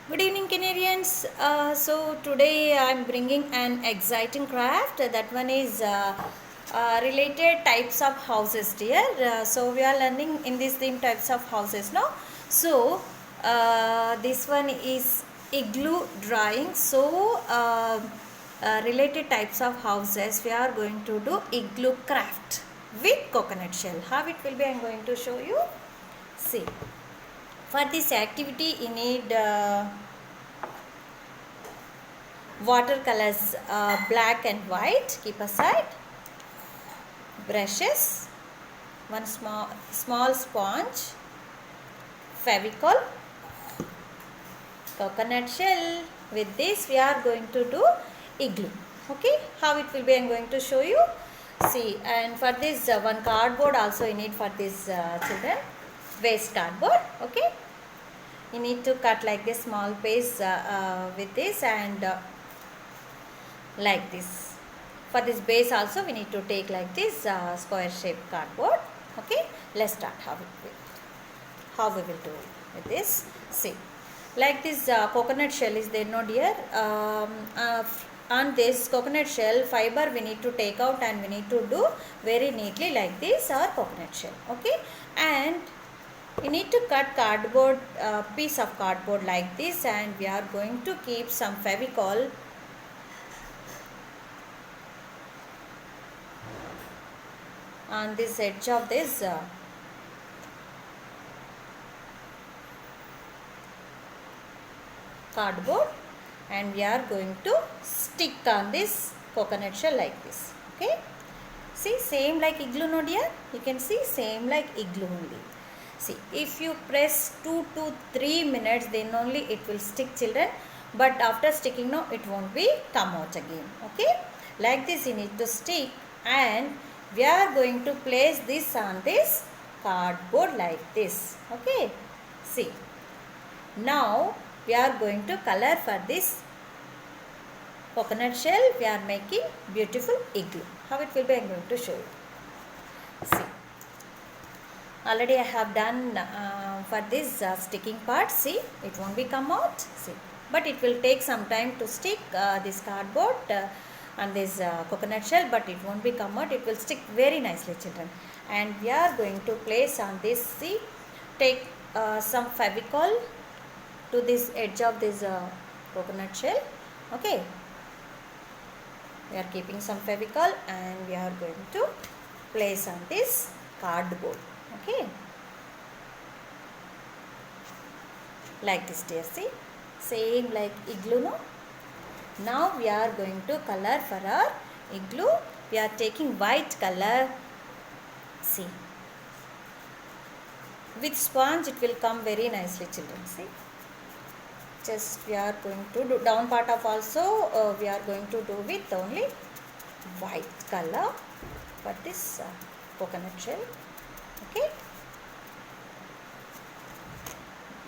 Good evening, Canarians. So today I'm bringing an exciting craft. That one is related types of houses, dear. So we are learning in this theme types of houses, no? So this one is igloo drawing. So related types of houses, we are going to do igloo craft with coconut shell. How it will be, I'm going to show you. See, for this activity you need watercolors, black and white, keep aside, brushes, one small sponge, fevicol, coconut shell. With this we are going to do igloo. Okay, how it will be, I'm going to show you. See, and for this one cardboard also you need for this children, waste cardboard. Okay, you need to cut like this small piece with this and like this. For this base also we need to take like this square shaped cardboard. Okay, let's start how we will do it with this. See, like this coconut shell is there, no dear. On this coconut shell fiber we need to take out and we need to do very neatly like this, our coconut shell. Okay, and you need to cut cardboard, piece of cardboard like this, and we are going to keep some fevicol on this edge of this cardboard, and we are going to stick on this coconut shell like this. Okay, see, same like igloo, no dear. You can see same like igloo only. See, if you press 2 to 3 minutes, then only it will stick, children, but after sticking, no, it won't be come out again. Okay, like this you need to stick, and we are going to place this on this cardboard like this. Okay, see, now we are going to color for this coconut shell. We are making beautiful igloo. How it will be, I am going to show you. See, already I have done for this sticking part. See, it won't be come out. See, but it will take some time to stick this cardboard on this coconut shell, but it won't be come out. It will stick very nicely, children. And we are going to place on this. See, take some fevicol to this edge of this coconut shell. Okay, we are keeping some fevicol and we are going to place on this cardboard. Okay, like this, dear. See, same like igloo, no? Now we are going to color for our igloo. We are taking white color. See, with sponge it will come very nicely, children. See, just we are going to do down part of also we are going to do with only white color for this coconut shell. Okay,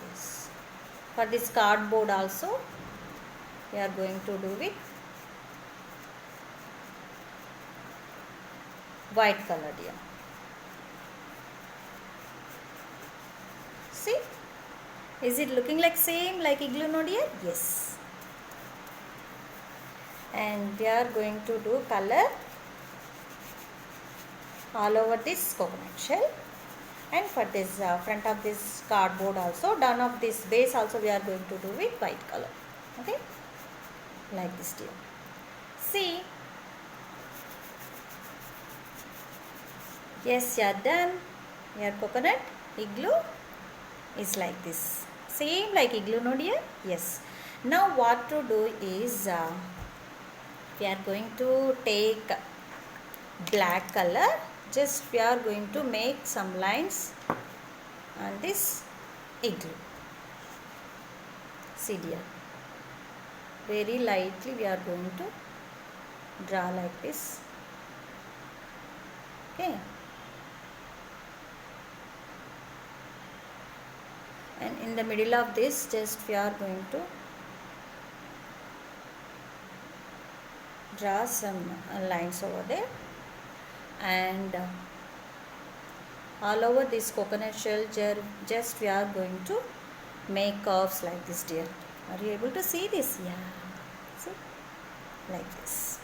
yes. For this cardboard also we are going to do with white color, dear. See, is it looking like same like igloo, no dear? Yes. And we are going to do color all over this coconut shell, and for this front of this cardboard also, down of this base also we are going to do with white color. Okay, like this, dear. See, yes, you are done. Your coconut igloo is like this, same like igloo, no dear? Yes. Now what to do is we are going to take black color. Just we are going to make some lines on this igloo. See, dear, very lightly we are going to draw like this. Okay, and in the middle of this just we are going to draw some lines over there, and all over this coconut shell just we are going to make curves like this, dear. Are you able to see this? Yeah. See? Like this.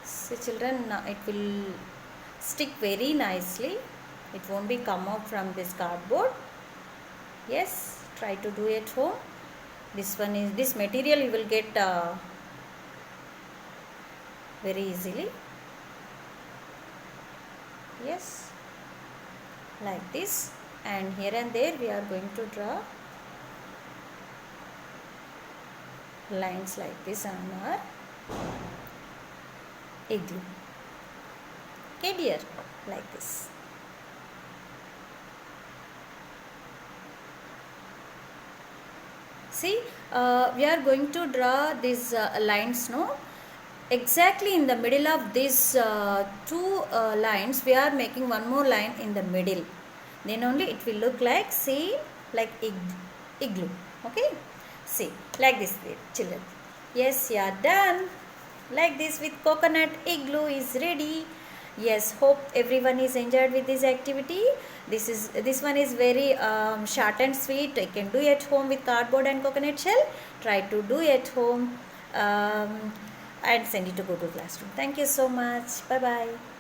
So children, it will stick very nicely. It won't be come out from this cardboard. Yes, try to do it home. This material you will get very easily. Yes, like this, and here and there we are going to draw lines like this on our igloo. Okay dear, like this. See, we are going to draw these lines, no? Exactly in the middle of these two lines, we are making one more line in the middle. Then only it will look like same like igloo. Okay? See, like this way, children. Yes, you are done. Like this with coconut igloo is ready. Yes, hope everyone is enjoyed with this activity. This one is very short and sweet. I can do at home with cardboard and coconut shell. Try to do at home and send it to Google Classroom. Thank you so much. Bye bye.